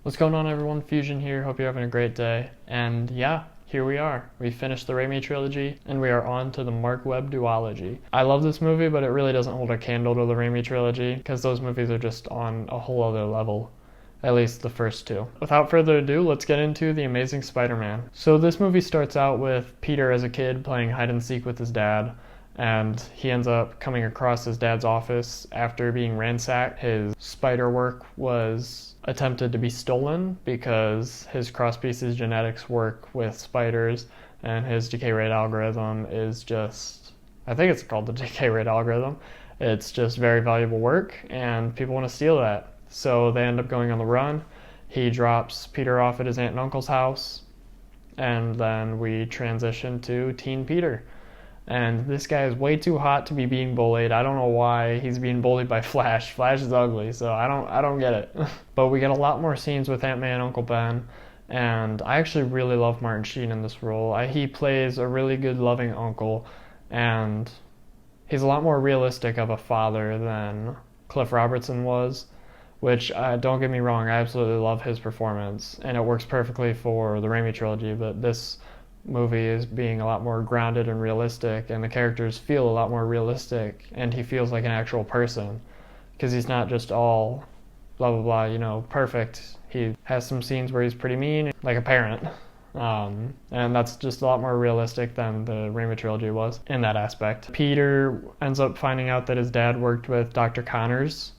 What's going on, everyone? Fusion here. Hope you're having a great day. And yeah, here we are. We finished the Raimi trilogy, and we are on to the Mark Webb duology. I love this movie, but it really doesn't hold a candle to the Raimi trilogy, because those movies are just on a whole other level. At least the first two. Without further ado, let's get into The Amazing Spider-Man. So this movie starts out with Peter as a kid playing hide and seek with his dad, and he ends up coming across his dad's office after being ransacked. His spider work was attempted to be stolen because his cross-species genetics work with spiders, and his decay rate algorithm is just, I think it's called the decay rate algorithm. It's just very valuable work, and people want to steal that. So they end up going on the run. He drops Peter off at his aunt and uncle's house, and then we transition to teen Peter. And this guy is way too hot to be being bullied. I don't know why he's being bullied by Flash. Flash is ugly, so I don't get it. But we get a lot more scenes with Aunt May and Uncle Ben, and I actually really love Martin Sheen in this role. He plays a really good, loving uncle, and he's a lot more realistic of a father than Cliff Robertson was. Which, don't get me wrong, I absolutely love his performance, and it works perfectly for the Raimi trilogy, but this movie is being a lot more grounded and realistic, and the characters feel a lot more realistic, and he feels like an actual person, because he's not just all blah blah blah, perfect. He has some scenes where he's pretty mean, like a parent, and that's just a lot more realistic than the Raimi trilogy was in that aspect. Peter ends up finding out that his dad worked with Dr. Connors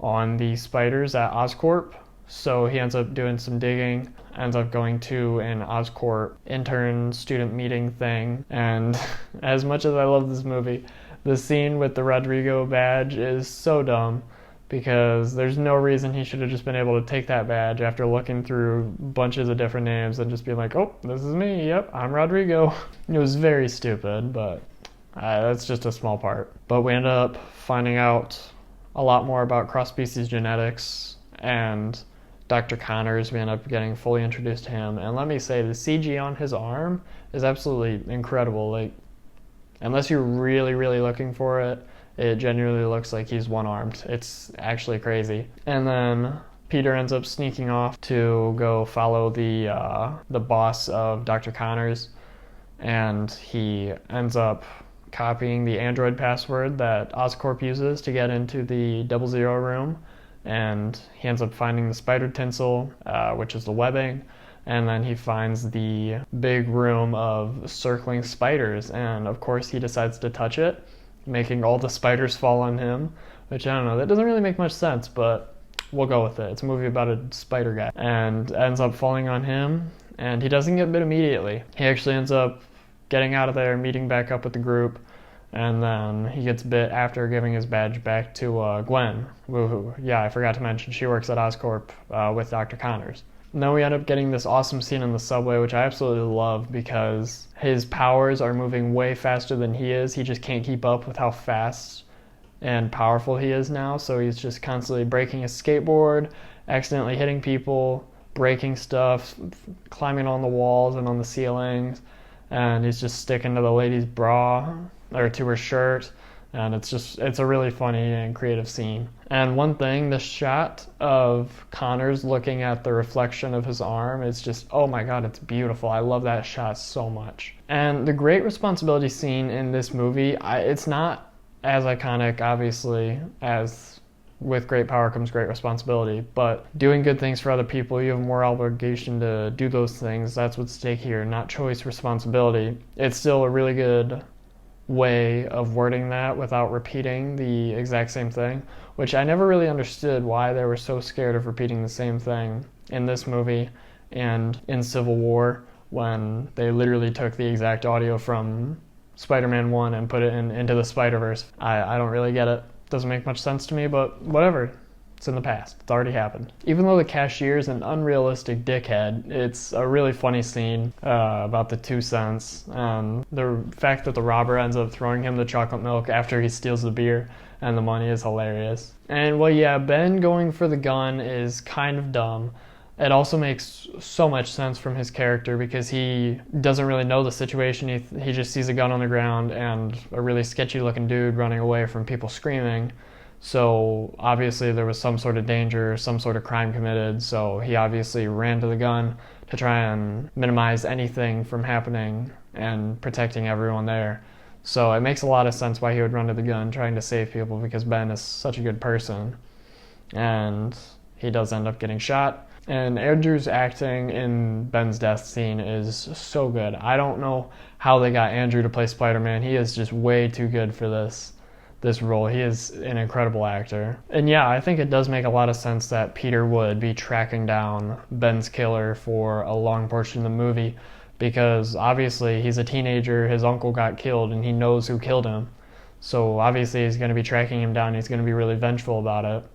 on the spiders at Oscorp, so he ends up doing some digging, ends up going to an Oscorp intern student meeting thing, and as much as I love this movie, the scene with the Rodrigo badge is so dumb, because there's no reason he should have just been able to take that badge after looking through bunches of different names and just being like, oh, this is me, yep, I'm Rodrigo. It was very stupid, but that's just a small part. But we end up finding out a lot more about cross-species genetics, and Dr. Connors, we end up getting fully introduced to him, and let me say, the CG on his arm is absolutely incredible. Like, unless you're really, really looking for it, it genuinely looks like he's one-armed. It's actually crazy. And then Peter ends up sneaking off to go follow the boss of Dr. Connors, and he ends up copying the Android password that Oscorp uses to get into the 00 room, and he ends up finding the spider tinsel, which is the webbing, and then he finds the big room of circling spiders, and of course he decides to touch it, making all the spiders fall on him, which I don't know, that doesn't really make much sense, but we'll go with it. It's a movie about a spider guy, and ends up falling on him, and he doesn't get bit immediately. He actually ends up getting out of there, meeting back up with the group, and then he gets bit after giving his badge back to Gwen. Woohoo. Yeah, I forgot to mention, she works at Oscorp with Dr. Connors. And then we end up getting this awesome scene in the subway, which I absolutely love, because his powers are moving way faster than he is. He just can't keep up with how fast and powerful he is now, so he's just constantly breaking his skateboard, accidentally hitting people, breaking stuff, climbing on the walls and on the ceilings, and he's just sticking to the lady's bra, or to her shirt, and it's a really funny and creative scene. And one thing, the shot of Connors looking at the reflection of his arm is just, oh my god, it's beautiful. I love that shot so much. And the great responsibility scene in this movie, it's not as iconic, obviously, as with great power comes great responsibility, but doing good things for other people, you have more obligation to do those things. That's what's at stake here, not choice, responsibility. It's still a really good way of wording that without repeating the exact same thing, which I never really understood why they were so scared of repeating the same thing in this movie and in Civil War, when they literally took the exact audio from Spider-Man 1 and put it into the Spider-Verse. I don't really get it. Doesn't make much sense to me, but whatever. It's in the past. It's already happened. Even though the cashier's an unrealistic dickhead, it's a really funny scene about the 2 cents. The fact that the robber ends up throwing him the chocolate milk after he steals the beer and the money is hilarious. And well, yeah, Ben going for the gun is kind of dumb. It also makes so much sense from his character, because he doesn't really know the situation. He just sees a gun on the ground and a really sketchy looking dude running away from people screaming. So obviously there was some sort of danger, some sort of crime committed, so he obviously ran to the gun to try and minimize anything from happening and protecting everyone there. So it makes a lot of sense why he would run to the gun trying to save people, because Ben is such a good person. And he does end up getting shot. And Andrew's acting in Ben's death scene is so good. I don't know how they got Andrew to play Spider-Man. He is just way too good for this role. He is an incredible actor. And yeah, I think it does make a lot of sense that Peter would be tracking down Ben's killer for a long portion of the movie, because obviously he's a teenager, his uncle got killed, and he knows who killed him. So obviously he's going to be tracking him down. He's going to be really vengeful about it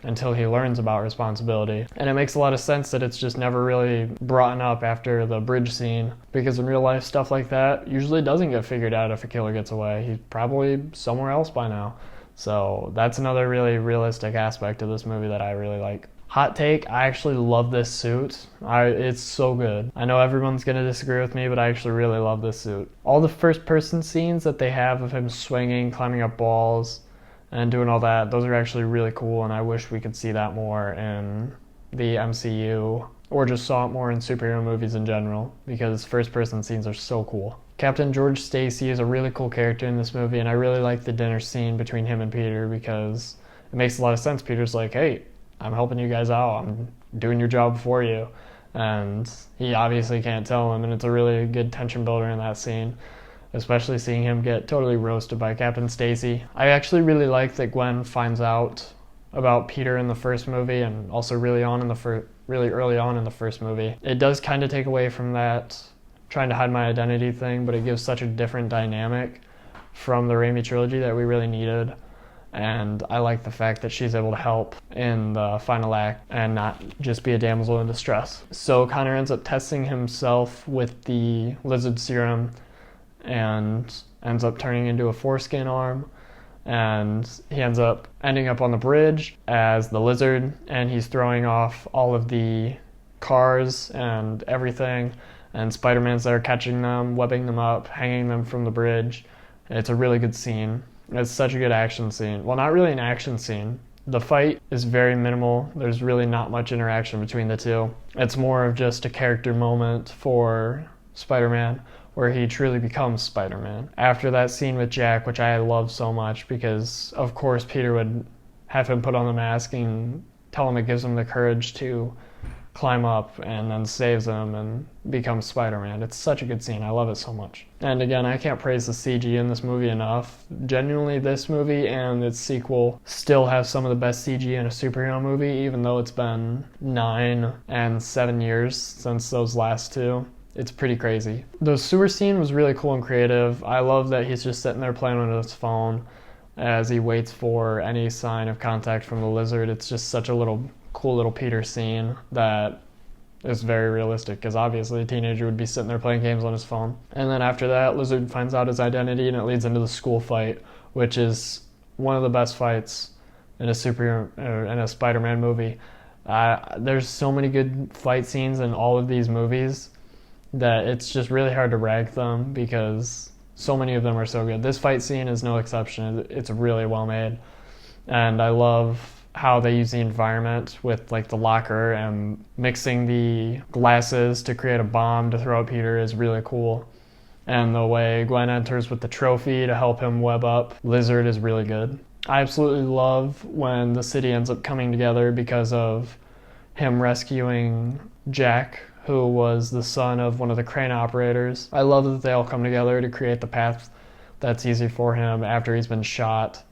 until he learns about responsibility. And it makes a lot of sense that it's just never really brought up after the bridge scene, because in real life stuff like that usually doesn't get figured out if a killer gets away. He's probably somewhere else by now. So that's another really realistic aspect of this movie that I really like. Hot take, I actually love this suit. It's so good. I know everyone's going to disagree with me, but I actually really love this suit. All the first person scenes that they have of him swinging, climbing up walls, and doing all that, those are actually really cool, and I wish we could see that more in the MCU, or just saw it more in superhero movies in general, because first person scenes are so cool. Captain George Stacy is a really cool character in this movie, and I really like the dinner scene between him and Peter, because it makes a lot of sense. Peter's like, hey, I'm helping you guys out, I'm doing your job for you, and he obviously can't tell him, and it's a really good tension builder in that scene, especially seeing him get totally roasted by Captain Stacy. I actually really like that Gwen finds out about Peter in the first movie, and also really early on in the first movie. It does kind of take away from that trying to hide my identity thing, but it gives such a different dynamic from the Raimi trilogy that we really needed. And I like the fact that she's able to help in the final act and not just be a damsel in distress. So Connor ends up testing himself with the lizard serum and ends up turning into a foreskin arm, and he ends up ending up on the bridge as the lizard, and he's throwing off all of the cars and everything, and Spider-Man's there catching them, webbing them up, hanging them from the bridge. It's a really good scene. It's such a good action scene. Well, not really an action scene. The fight is very minimal. There's really not much interaction between the two. It's more of just a character moment for Spider-Man, where he truly becomes Spider-Man. After that scene with Jack, which I love so much, because of course Peter would have him put on the mask and tell him it gives him the courage to climb up, and then saves him and becomes Spider-Man. It's such a good scene. I love it so much. And again, I can't praise the CG in this movie enough. Genuinely, this movie and its sequel still have some of the best CG in a superhero movie, even though it's been 9 and 7 years since those last two. It's pretty crazy. The sewer scene was really cool and creative. I love that he's just sitting there playing on his phone as he waits for any sign of contact from the lizard. It's just such a cool little Peter scene that is very realistic, because obviously a teenager would be sitting there playing games on his phone. And then after that, Lizard finds out his identity, and it leads into the school fight, which is one of the best fights in a Spider-Man movie. There's so many good fight scenes in all of these movies that it's just really hard to rank them, because so many of them are so good. This fight scene is no exception. It's really well made, and I love how they use the environment with like the locker, and mixing the glasses to create a bomb to throw at Peter is really cool. And the way Gwen enters with the trophy to help him web up Lizard is really good. I absolutely love when the city ends up coming together because of him rescuing Jack, who was the son of one of the crane operators. I love that they all come together to create the path that's easy for him after he's been shot.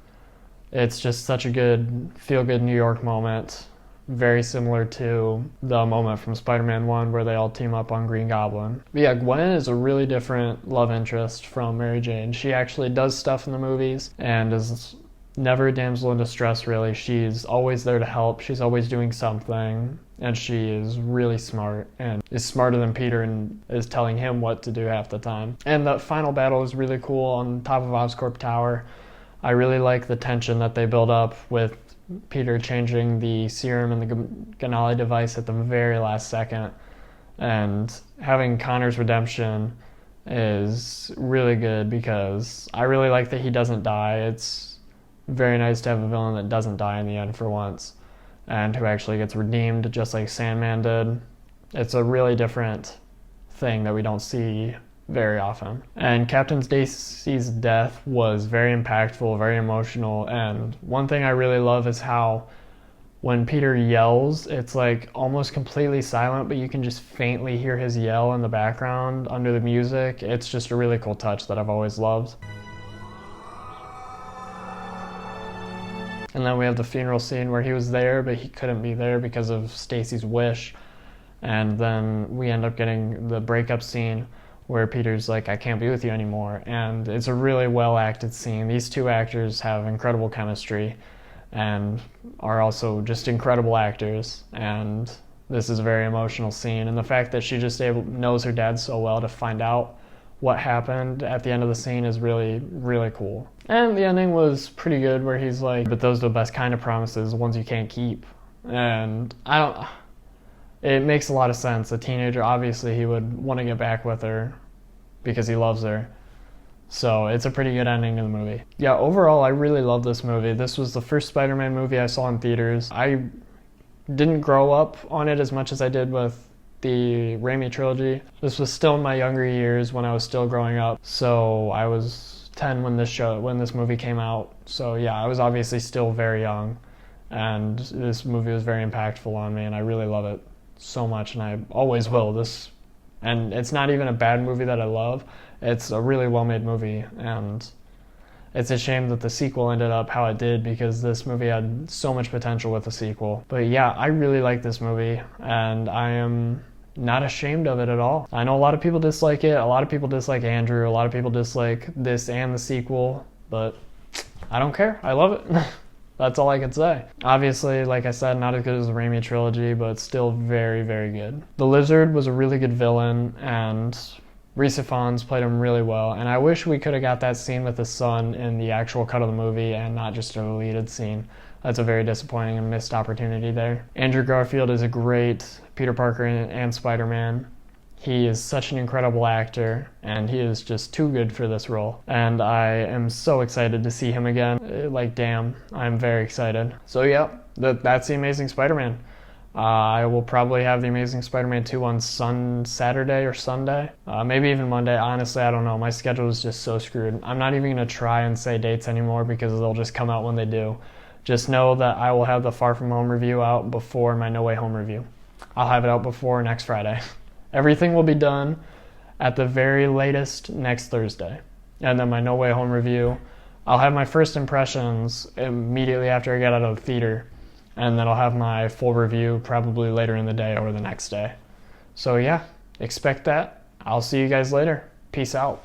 It's just such a good, feel-good New York moment, very similar to the moment from Spider-Man 1 where they all team up on Green Goblin. But yeah, Gwen is a really different love interest from Mary Jane. She actually does stuff in the movies and is never a damsel in distress, really. She's always there to help. She's always doing something, and she is really smart and is smarter than Peter and is telling him what to do half the time. And the final battle is really cool on top of Oscorp Tower. I really like the tension that they build up with Peter changing the serum and the Ganali device at the very last second. And having Connor's redemption is really good, because I really like that he doesn't die. It's very nice to have a villain that doesn't die in the end for once, and who actually gets redeemed just like Sandman did. It's a really different thing that we don't see very often. And Captain Stacy's death was very impactful, very emotional, and one thing I really love is how when Peter yells, it's like almost completely silent, but you can just faintly hear his yell in the background under the music. It's just a really cool touch that I've always loved. And then we have the funeral scene where he was there, but he couldn't be there because of Stacy's wish. And then we end up getting the breakup scene where Peter's like, I can't be with you anymore. And it's a really well acted scene. These two actors have incredible chemistry and are also just incredible actors. And this is a very emotional scene. And the fact that she just knows her dad so well to find out what happened at the end of the scene is really, really cool. And the ending was pretty good where he's like, but those are the best kind of promises, the ones you can't keep. And it makes a lot of sense. A teenager, obviously he would want to get back with her because he loves her. So it's a pretty good ending to the movie. Yeah, overall I really love this movie. This was the first Spider-Man movie I saw in theaters. I didn't grow up on it as much as I did with the Raimi trilogy. This was still in my younger years when I was still growing up. So I was 10 when this movie came out. So yeah, I was obviously still very young, and this movie was very impactful on me, and I really love it so much, and I always will. And it's not even a bad movie that I love. It's a really well-made movie, and it's a shame that the sequel ended up how it did because this movie had so much potential with a sequel. But yeah, I really like this movie, and I am not ashamed of it at all. I know a lot of people dislike it. A lot of people dislike Andrew. A lot of people dislike this and the sequel, but I don't care. I love it. That's all I can say. Obviously, like I said, not as good as the Raimi trilogy, but still very, very good. The Lizard was a really good villain, and Reese Ifans played him really well, and I wish we could have got that scene with the son in the actual cut of the movie and not just a deleted scene. That's a very disappointing and missed opportunity there. Andrew Garfield is a great Peter Parker and Spider-Man. He is such an incredible actor, and he is just too good for this role. And I am so excited to see him again. Like, damn, I'm very excited. So yeah, that's The Amazing Spider-Man. I will probably have The Amazing Spider-Man 2 on Saturday or Sunday. Maybe even Monday. Honestly, I don't know. My schedule is just so screwed. I'm not even going to try and say dates anymore because they'll just come out when they do. Just know that I will have the Far From Home review out before my No Way Home review. I'll have it out before next Friday. Everything will be done at the very latest next Thursday. And then my No Way Home review, I'll have my first impressions immediately after I get out of the theater. And then I'll have my full review probably later in the day or the next day. So yeah, expect that. I'll see you guys later. Peace out.